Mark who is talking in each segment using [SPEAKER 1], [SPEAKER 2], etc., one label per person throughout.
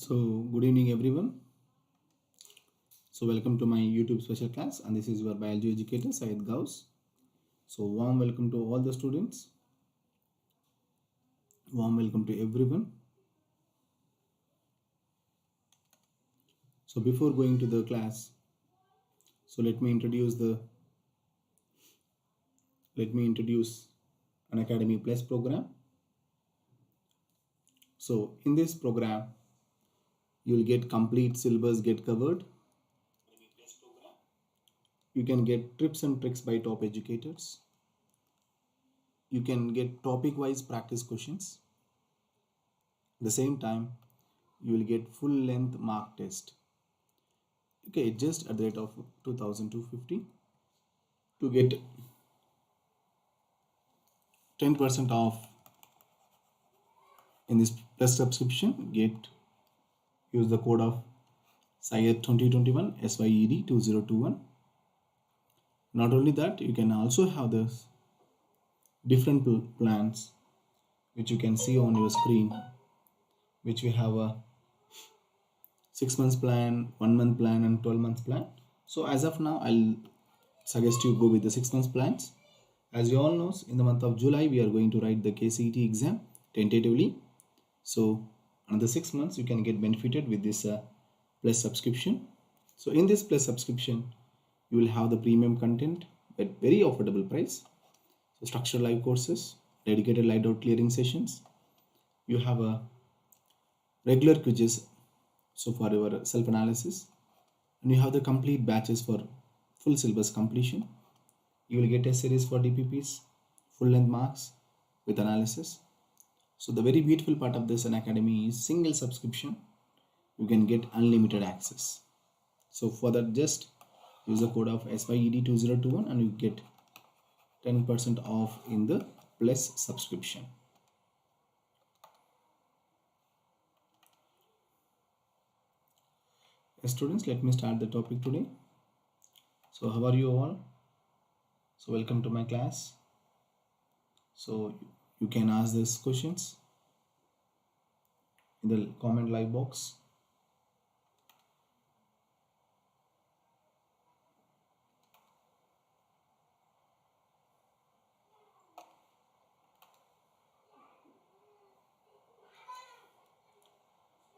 [SPEAKER 1] So, good evening everyone. So, welcome to my YouTube special class, and this is your biology educator Syed Gauss. So, warm welcome to all the students. Warm welcome to everyone. So, before going to the class, so let me introduce Unacademy Plus program. So, in this program, you will get complete syllabus get covered. You can get tips and tricks by top educators. You can get topic-wise practice questions. At the same time, you will get full-length mark test. Okay, just at the rate of 2,250. To get 10% off in this plus subscription, use the code of Syed 2021 SYED 2021. Not only that, you can also have this different plans which you can see on your screen, which we have a 6 months plan, 1 month plan, and 12 months plan. So as of now, I'll suggest you go with the 6 months plans. As you all know, in the month of July, we are going to write the KCET exam tentatively. So another 6 months, you can get benefited with this plus subscription. So in this plus subscription, you will have the premium content at very affordable price. So structured live courses, dedicated live doubt clearing sessions. You have a regular quizzes, so for your self-analysis, and you have the complete batches for full syllabus completion. You will get a series for DPPs, full length marks with analysis. So the very beautiful part of this Unacademy is single subscription. You can get unlimited access. So for that, just use the code of SYED 2021 and you get 10% off in the plus subscription. Students, let me start the topic today. So how are you all? So welcome to my class. So you can ask these questions in the comment live box.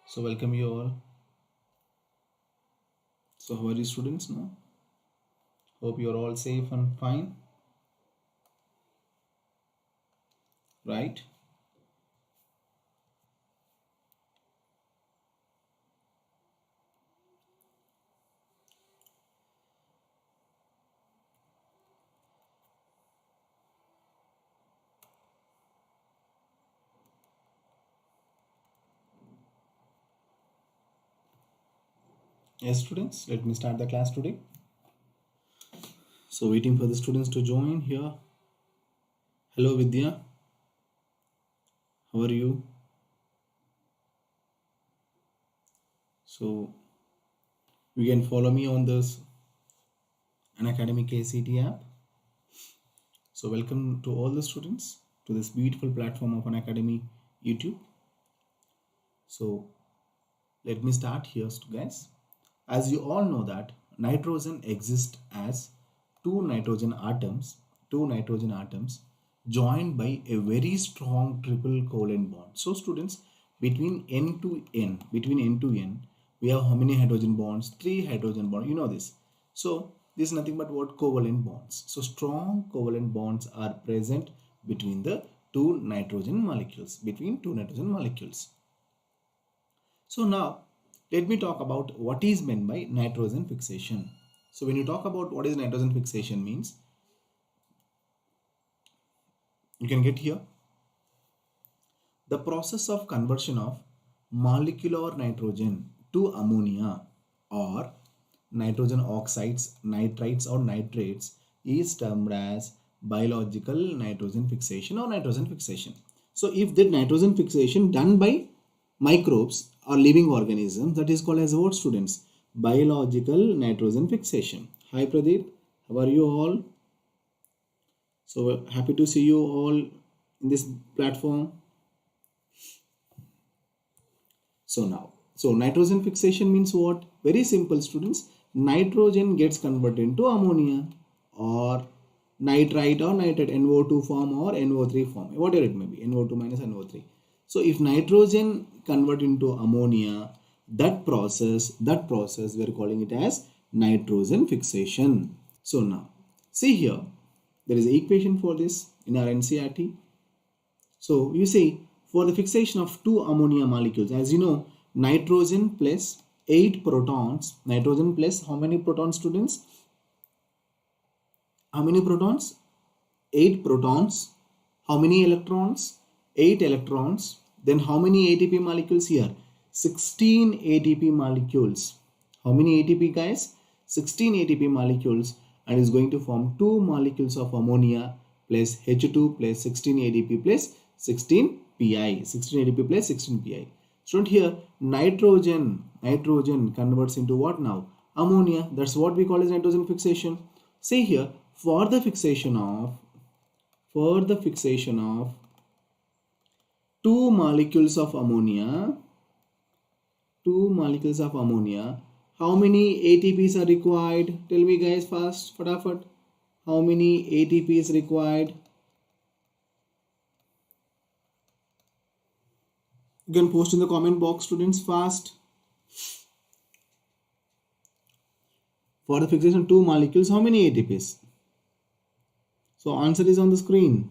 [SPEAKER 1] So welcome you all. So how are you students now? Hope you are all safe and fine. Right? Yes, students, let me start the class today. So waiting for the students to join here. Hello Vidya, how are you? So you can follow me on this Unacademy KCET app. So welcome to all the students to this beautiful platform of Unacademy YouTube. So let me start here, guys. As you all know that nitrogen exists as two nitrogen atoms joined by a very strong triple covalent bond. So students, between N to N, we have how many hydrogen bonds? 3 hydrogen bonds. You know this. So this is nothing but what? Covalent bonds. So strong covalent bonds are present between the two nitrogen molecules. So now let me talk about what is meant by nitrogen fixation. So when you talk about what is nitrogen fixation means, you can get here the process of conversion of molecular nitrogen to ammonia or nitrogen oxides, nitrites or nitrates is termed as biological nitrogen fixation or nitrogen fixation. So if the nitrogen fixation done by microbes or living organisms, that is called as what, students? Biological nitrogen fixation. Hi Pradeep, how are you all? So happy to see you all in this platform. So now, So nitrogen fixation means what? Very simple, students. Nitrogen gets converted into ammonia or nitrite or nitrate, NO2 form or NO3 form, whatever it may be, NO2 minus NO3. So if nitrogen convert into ammonia, that process we are calling it as nitrogen fixation. So now see here, there is an equation for this in our NCERT. So you see, for the fixation of two ammonia molecules, as you know, nitrogen plus 8 protons, nitrogen plus how many protons, students? How many protons? 8 protons. How many electrons? 8 electrons. Then how many ATP molecules here? 16 ATP molecules. How many ATP, guys? 16 ATP molecules, and is going to form 2 molecules of ammonia plus H2 plus 16 ADP plus 16 pi. 16 ADP plus 16 pi. Student, here nitrogen converts into what now? Ammonia. That's what we call as nitrogen fixation. See here, for the fixation of two molecules of ammonia, how many ATPs are required? Tell me, guys, fast, fatafat. How many ATP is required? You can post in the comment box, students, fast. For the fixation of two molecules, how many ATPs? So answer is on the screen.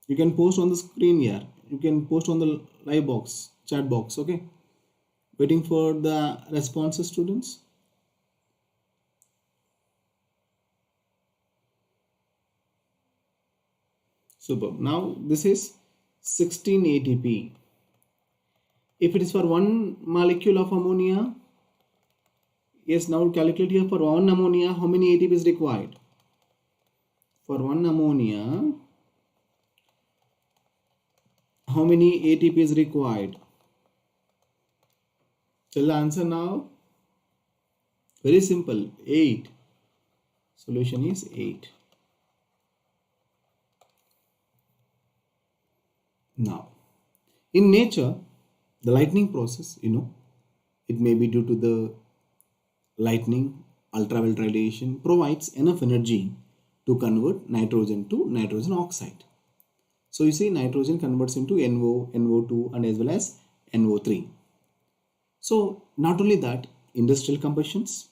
[SPEAKER 1] You can post on the screen here. You can post on the live box, chat box, okay? Waiting for the responses, students. Superb. Now this is 16 ATP. If it is for one molecule of ammonia, yes, now calculate here for one ammonia, how many ATP is required? For one ammonia, how many ATP is required? Tell the answer now. Very simple, 8. Solution is 8. Now, in nature, the lightning process, it may be due to the lightning, ultraviolet radiation provides enough energy to convert nitrogen to nitrogen oxide. So you see, nitrogen converts into NO, NO2 and as well as NO3. So not only that, industrial combustions,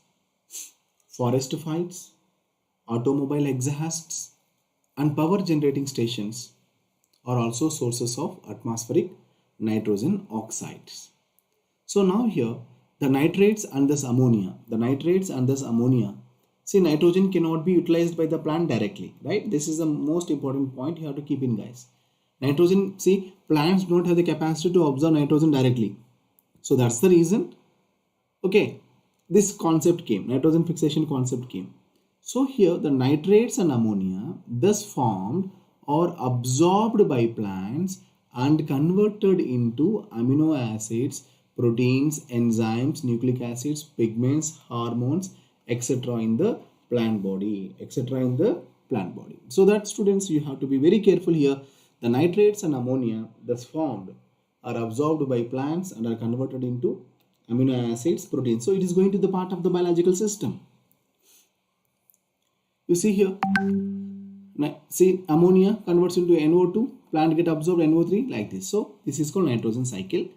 [SPEAKER 1] forest fires, automobile exhausts and power generating stations are also sources of atmospheric nitrogen oxides. So now here, the nitrates and thus ammonia. See, nitrogen cannot be utilized by the plant directly, right? This is the most important point you have to keep in, guys. Nitrogen, see, plants don't have the capacity to absorb nitrogen directly. So that's the reason, okay, this concept came, nitrogen fixation concept came. So here the nitrates and ammonia thus formed or absorbed by plants and converted into amino acids, proteins, enzymes, nucleic acids, pigments, hormones, etc. in the plant body, So that, students, you have to be very careful here. The nitrates and ammonia thus formed are absorbed by plants and are converted into amino acids, proteins. So it is going to the part of the biological system. You see here, see, ammonia converts into NO2, plant get absorbed NO3 like this. So this is called nitrogen cycle.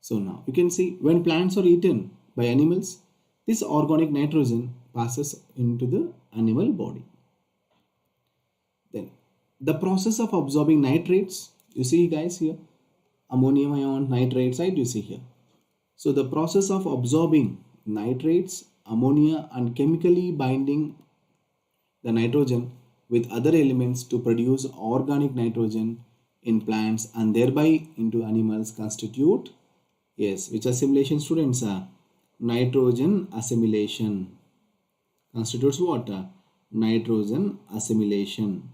[SPEAKER 1] So now you can see, when plants are eaten by animals, this organic nitrogen passes into the animal body. Then the process of absorbing nitrates, you see, guys, here ammonium ion, nitrates, right? You see here. So the process of absorbing nitrates, ammonia and chemically binding the nitrogen with other elements to produce organic nitrogen in plants and thereby into animals constitute, yes, which assimilation, students? Nitrogen assimilation. Constitutes what? Nitrogen assimilation.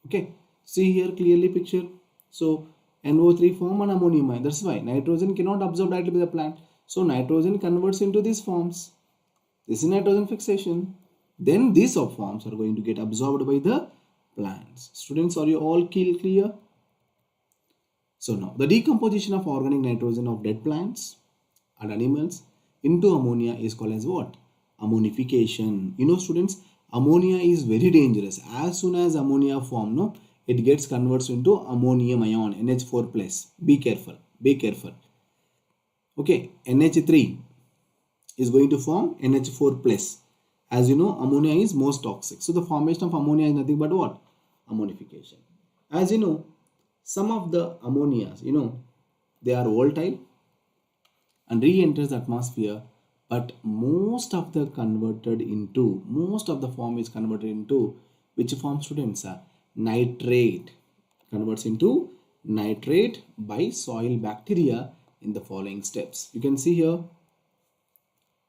[SPEAKER 1] Okay, see here clearly picture. So NO3 form and ammonium ion. That's why nitrogen cannot absorb directly by the plant. So nitrogen converts into these forms. This is nitrogen fixation. Then these forms are going to get absorbed by the plants. Students, are you all clear? So now, the decomposition of organic nitrogen of dead plants and animals into ammonia is called as what? Ammonification. You know, students, ammonia is very dangerous. As soon as ammonia form, no, it gets converts into ammonium ion, NH4 plus. Be careful. Be careful. Okay, NH3 is going to form NH4 plus. As you know, ammonia is most toxic. So the formation of ammonia is nothing but what? Ammonification. As you know, some of the ammonias, you know, they are volatile and re-enters the atmosphere, but most of the form is converted into which form, students? Nitrate. Converts into nitrate by soil bacteria in the following steps. You can see here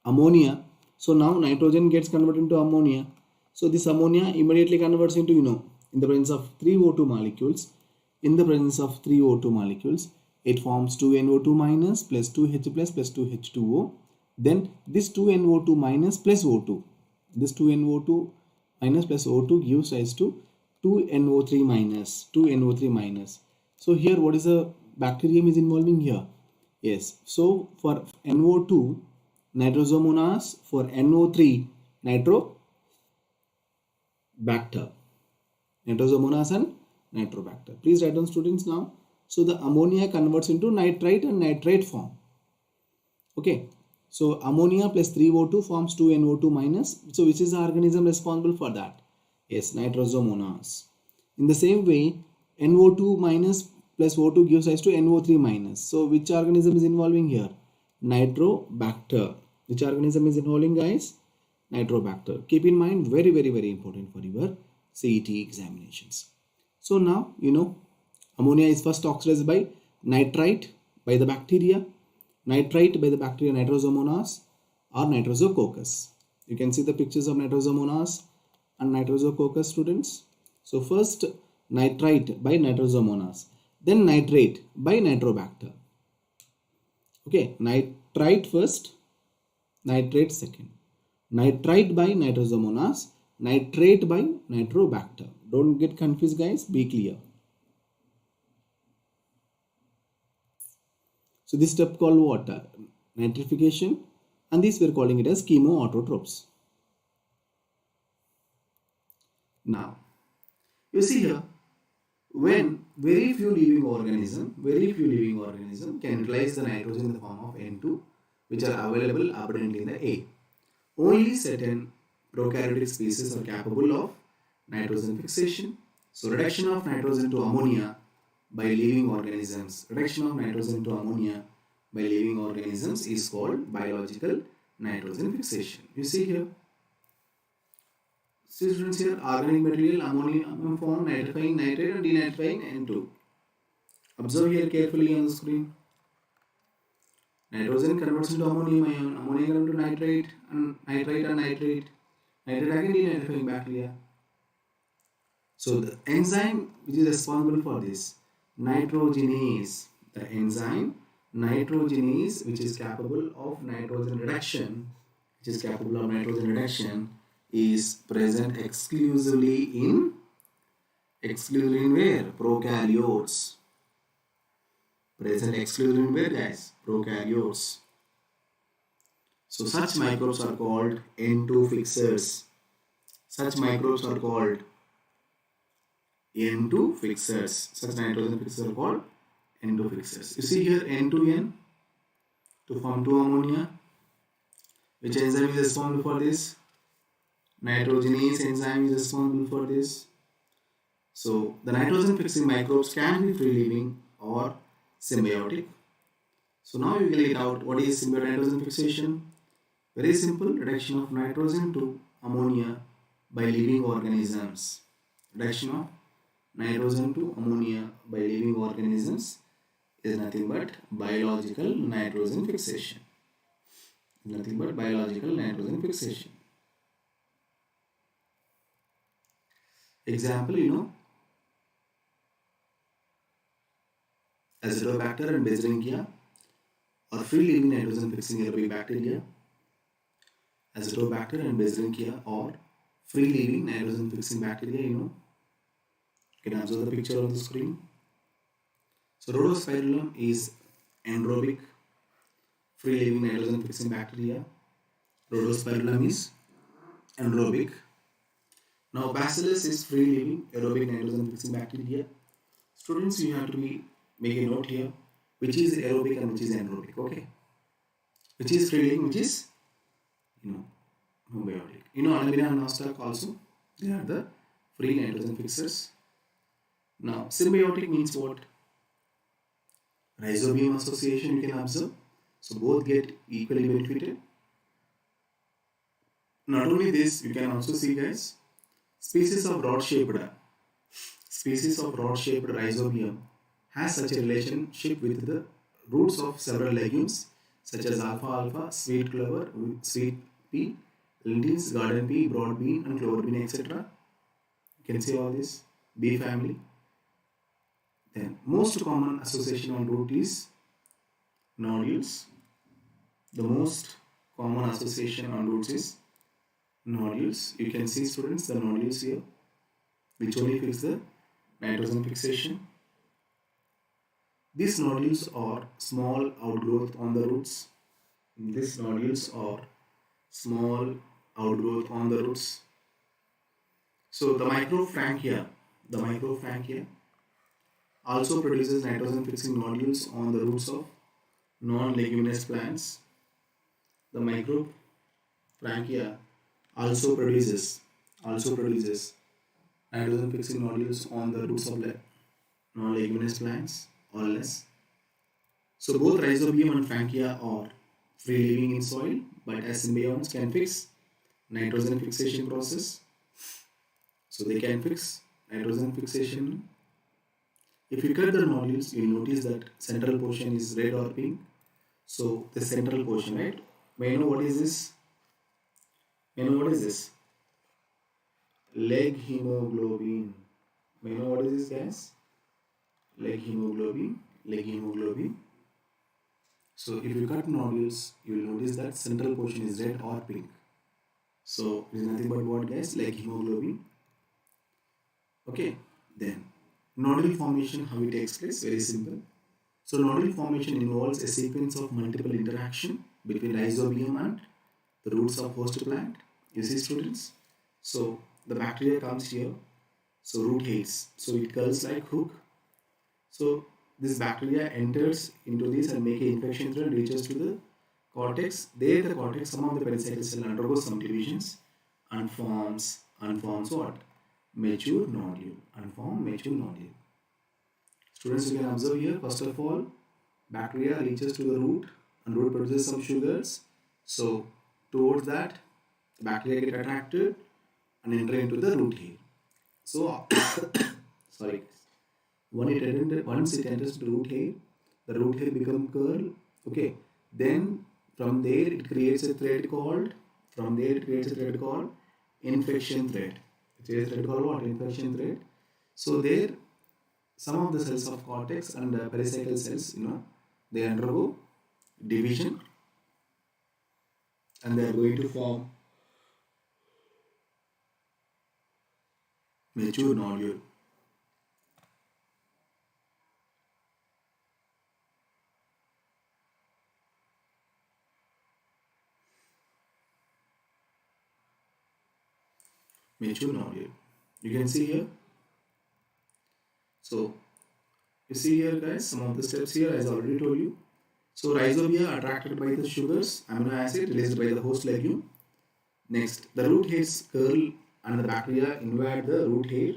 [SPEAKER 1] ammonia. So now nitrogen gets converted into ammonia. So this ammonia immediately converts into, you know, in the presence of 3 O2 molecules. In the presence of 3 O2 molecules, it forms 2 NO2 minus plus 2 H plus 2 H2O. Then this 2 NO2 minus plus O2. This 2 NO2 minus plus O2 gives rise to 2 NO3 minus. 2 NO3 minus. So here what is the bacterium is involving here? Yes. So for NO2, nitrosomonas, for NO3, nitrobacter. Nitrosomonas and nitrobacter. Please write down, students, now. So the ammonia converts into nitrite and nitrate form. Okay. So ammonia plus 3O2 forms 2 NO2 minus. So which is the organism responsible for that? Yes, nitrosomonas. In the same way, NO2 minus plus O2 gives rise to NO3 minus. So which organism is involving here? Nitrobacter. Which organism is involving, guys? Nitrobacter. Keep in mind, very, very, very important for your CET examinations. So now, you know, ammonia is first oxidized by nitrite by the bacteria. Nitrite by the bacteria nitrosomonas or nitrosococcus. You can see the pictures of nitrosomonas and nitrosococcus, students. So first nitrite by nitrosomonas, then nitrate by nitrobacter. Okay, nitrite first, nitrate second. Nitrite by nitrosomonas, nitrate by nitrobacter. Don't get confused, guys. Be clear. So this step called what? Nitrification, and this we are calling it as chemoautotropes. Now, you see here, when very few living organism can utilize the nitrogen in the form of N2, which are available abundantly in the air. Only certain prokaryotic species are capable of nitrogen fixation. So reduction of nitrogen to ammonia by living organisms. Reduction of nitrogen to ammonia by living organisms is called biological nitrogen fixation. You see here. See, students, here organic material ammonium form nitrifying nitrate and denitrifying N2. Observe here carefully on the screen. Nitrogen converts into ammonium ion, ammonia converts to nitrate and nitrite, nitrate again denitrifying bacteria. So the enzyme which is responsible for this, nitrogenase, the enzyme nitrogenase, which is capable of nitrogen reduction, is present exclusively in where? Prokaryotes. Present exclusively in where, guys? Prokaryotes. So such microbes are called N2 fixers. Such microbes are called N2 fixers. Such nitrogen fixers are called N2 fixers. You see here N2N to form 2 ammonia. Which enzyme is responsible for this? Nitrogenase enzyme is responsible for this. So the nitrogen fixing microbes can be free living or symbiotic. So now you will get out what is symbiotic nitrogen fixation. Very simple, reduction of nitrogen to ammonia by living organisms. Reduction of nitrogen to ammonia by living organisms is nothing but biological nitrogen fixation. Nothing but biological nitrogen fixation. Example, you know, Azotobacter and Basilingia are free living nitrogen fixing aerobic bacteria. Azotobacter and Basilingia are free living nitrogen fixing bacteria, you know. You can observe the picture on the screen. So rhodospirillum is anaerobic, free-living nitrogen-fixing bacteria. Rhodospirillum is anaerobic. Now Bacillus is free-living aerobic nitrogen-fixing bacteria. Students, you have to make a note here, which is aerobic and which is anaerobic. Okay, which is free-living, which is biotic. Alumina and nostoc also, they are the free nitrogen fixers. Now symbiotic means what? Rhizobium association you can observe. So both get equally benefited. Not only this, you can also see, guys, species of rod-shaped rhizobium has such a relationship with the roots of several legumes such as alfalfa, sweet clover, sweet pea, lentils, garden pea, broad bean and clover bean, etc. You can see all this, bee family. Then most common association on root is nodules. The most common association on roots is nodules. You can see, students, the nodules here, which only fix the nitrogen fixation. These nodules are small outgrowth on the roots. These nodules are small outgrowth on the roots. So the microfrankia also produces nitrogen fixing nodules on the roots of non-leguminous plants. The microfrankia also produces nitrogen fixing nodules on the roots of non-leguminous plants or less. So both rhizobium and frankia are free living in soil, but as symbionts can fix nitrogen fixation process. So they can fix nitrogen fixation. If you cut the nodules, you will notice that central portion is red or pink. So the central portion, right? May I know what is this? Leg-haemoglobin. May I know what is this, guys? Leg-haemoglobin. So if you cut nodules, you will notice that central portion is red or pink. So it is nothing but what, guys? Leg-haemoglobin. Okay, then nodule formation, how it takes place? Very simple. So nodule formation involves a sequence of multiple interaction between rhizobium and the roots of host plant. You see, students? So the bacteria comes here. So root hairs. So it curls like hook. So this bacteria enters into this and make an infection thread, reaches to the cortex. There the cortex, some of the pericycle cell undergoes some divisions and forms what? Mature nodule. Students, you can observe here, first of all, bacteria reaches to the root and root produces some sugars. So towards that, bacteria get attracted and enter into the root hair. So sorry, once it enters the root hair becomes curl. Okay, then from there it creates a thread called infection thread. It is a thread called what? Infection thread. So there some of the cells of cortex and pericycle cells, they undergo division and they are going to form mature nodule. You can see here. So you see here, guys, some of the steps here as I already told you. So rhizobia are attracted by the sugars, amino acid released by the host legume. Next, the root hairs curl and the bacteria invade the root hair.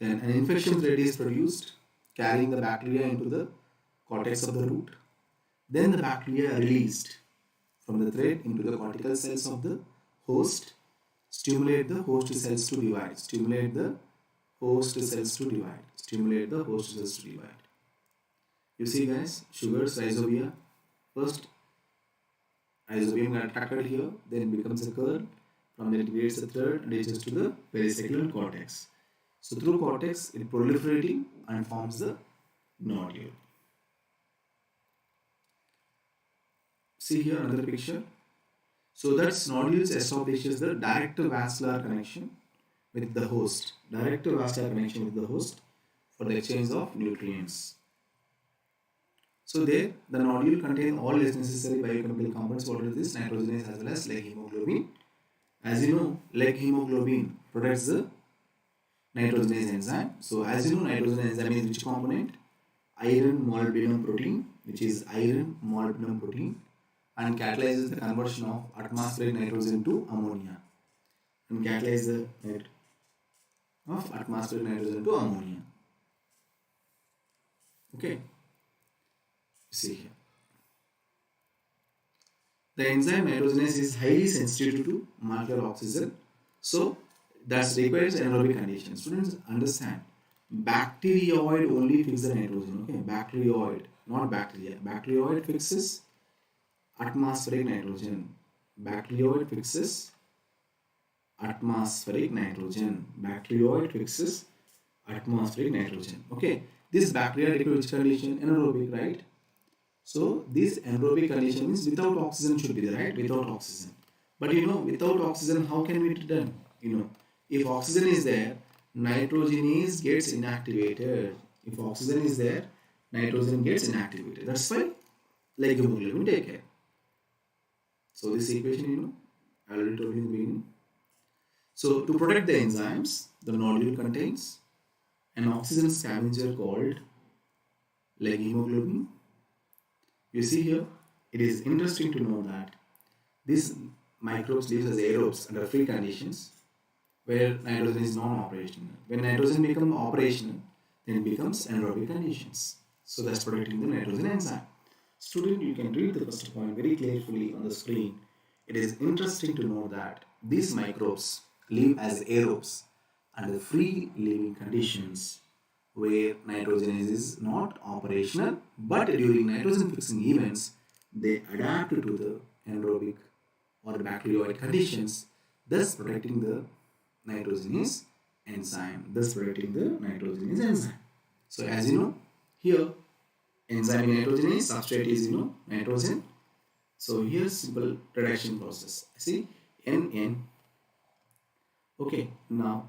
[SPEAKER 1] Then an infection thread is produced, carrying the bacteria into the cortex of the root. Then the bacteria are released from the thread into the cortical cells of the host, stimulate the host cells to divide. You see, guys, sugars, rhizobia. First, rhizobium got attracted here, then becomes a curl. From there it creates a thread and reaches to the pericyclic cortex. So through cortex, it proliferating and forms the nodule. See here another picture. So that's nodules establishes the direct vascular connection with the host. Direct vascular connection with the host for the exchange of nutrients. So there, the nodule contains all its necessary biochemical components. What is this? Nitrogenase as well as leg-haemoglobin. As you know, leg-haemoglobin protects the nitrogenase enzyme. So as you know, nitrogenase enzyme is which component? Iron molybdenum protein, which is iron molybdenum protein, and catalyzes the conversion of atmospheric nitrogen to ammonia. And catalyzes the of atmospheric nitrogen to ammonia. Okay. See here. The enzyme nitrogenase is highly sensitive to molecular oxygen, so that requires anaerobic conditions. Students understand, bacteroid only fixes the nitrogen. Okay, bacteroid, not bacteria. Bacteroid fixes atmospheric nitrogen. Bacteroid fixes atmospheric nitrogen. Bacteroid fixes atmospheric nitrogen. Okay, this bacteria requires which condition? Anaerobic, right? So this anaerobic condition is without oxygen should be there, right? Without oxygen. But you know, without oxygen, how can we done? You know, if oxygen is there, nitrogenase gets inactivated. If oxygen is there, nitrogen gets inactivated. That's why leg-haemoglobin take care. So this equation, you know, I already told you in the beginning. So to protect the enzymes, the nodule contains an oxygen scavenger called leg-haemoglobin. You see here, it is interesting to know that these microbes live as aerobes under free conditions where nitrogen is non-operational. When nitrogen becomes operational, then it becomes anaerobic conditions. So that's protecting the nitrogen enzyme. Student, you can read the first point very carefully on the screen. It is interesting to know that these microbes live as aerobes under free living conditions where nitrogen is not operational, but during nitrogen fixing events, they adapt to the anaerobic or bacteroid conditions, thus protecting the nitrogenase enzyme. So as you know, here enzyme in nitrogenase, substrate is nitrogen. So here's simple reduction process. See NN. Okay, now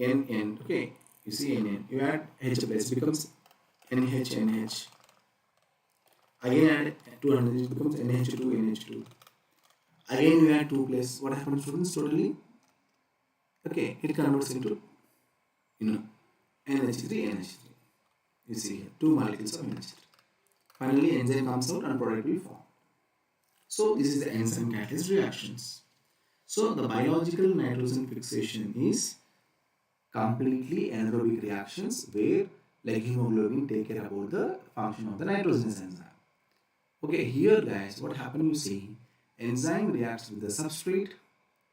[SPEAKER 1] NN. Okay. You see NN, you add H plus, becomes NH. Again add 200, it becomes NH2. Again you add 2 plus, what happens students totally? Okay, it converts into, NH3. You see here, 2 molecules of NH3. Finally enzyme comes out and product will form. So this is the enzyme catalyst reactions. So the biological nitrogen fixation is completely anaerobic reactions where leg-haemoglobin take care about the function of the nitrogenase enzyme. Okay, here guys, what happens you see, enzyme reacts with the substrate,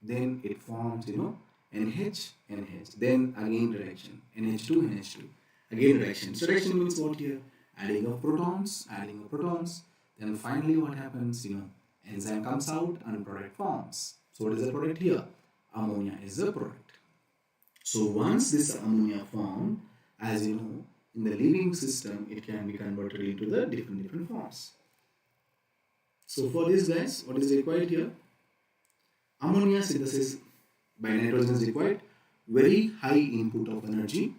[SPEAKER 1] then it forms, NH, then again reaction, NH2, again reaction. So reaction means what here? Adding of protons, then finally what happens, enzyme comes out and product forms. So what is the product here? Ammonia is the product. So once this ammonia formed, as you know, in the living system, it can be converted into the different forms. So for this guys, what is required here? Ammonia synthesis by nitrogen is required. Very high input of energy.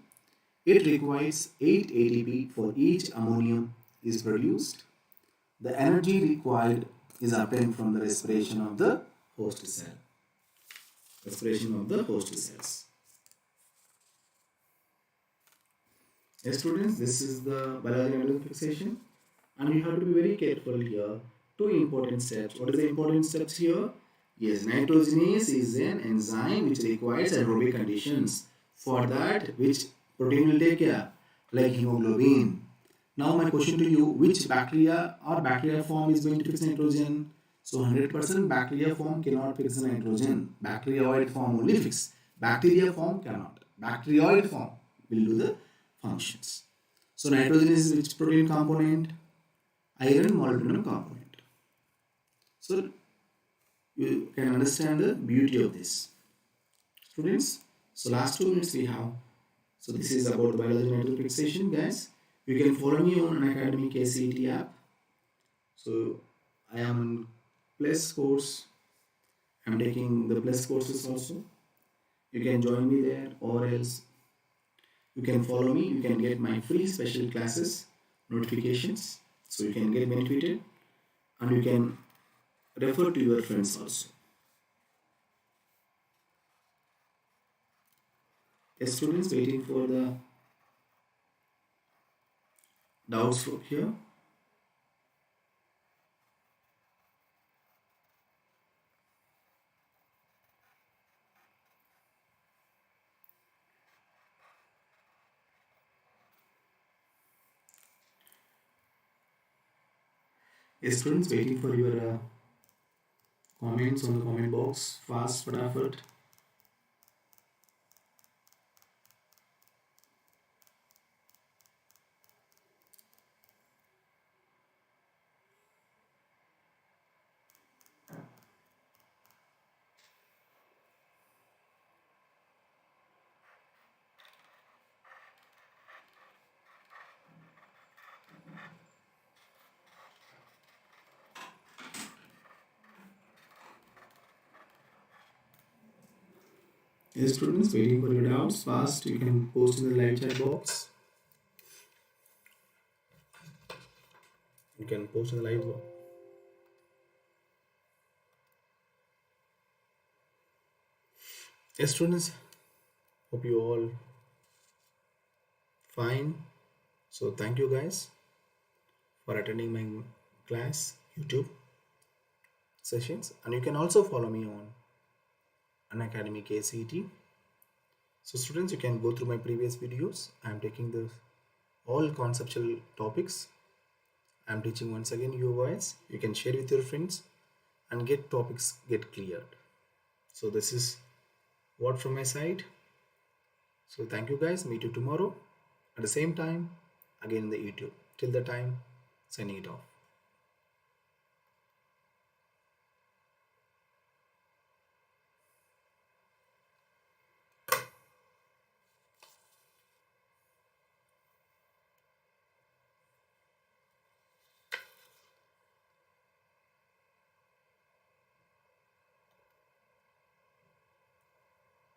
[SPEAKER 1] It requires 8 ATP for each ammonium is produced. The energy required is obtained from the respiration of the host cell. Yes, students, this is the biological nitrogen fixation, and you have to be very careful here. 2 important steps. What is the important steps here? Yes, nitrogenase is an enzyme which requires anaerobic conditions. For that, which protein will take care? Like hemoglobin. Now my question to you, which bacteria or bacteria form is going to fix nitrogen? So 100% bacteria form cannot fix nitrogen. Bacterioid form only fix. Bacteria form cannot. Bacterioid form will do the functions. So nitrogen is which protein component? Iron molybdenum component. So you can understand the beauty of this. Students, so last 2 minutes we have. So this is about biological nitrogen fixation, guys. You can follow me on Unacademy KCET app. So I am in Plus course I'm taking the plus courses also. You can join me there, or else you can follow me. You can get my free special classes notifications, so you can get benefited, and you can refer to your friends also. Yes, students, waiting for the doubts here. Yes, students, waiting for your comments on the comment box. Fast, fatafat. Yes, students, waiting for your doubts. Fast, you can post in the live chat box. You can post in the live box. Yes, students, hope you all fine. So thank you guys for attending my class YouTube sessions, and you can also follow me on Unacademy KCET. So students, you can go through my previous videos. I am taking the all conceptual topics. I am teaching once again you guys. You can share with your friends and get topics get cleared. So this is what from my side. So thank you guys. Meet you tomorrow at the same time again in the YouTube. Till the time, signing it off.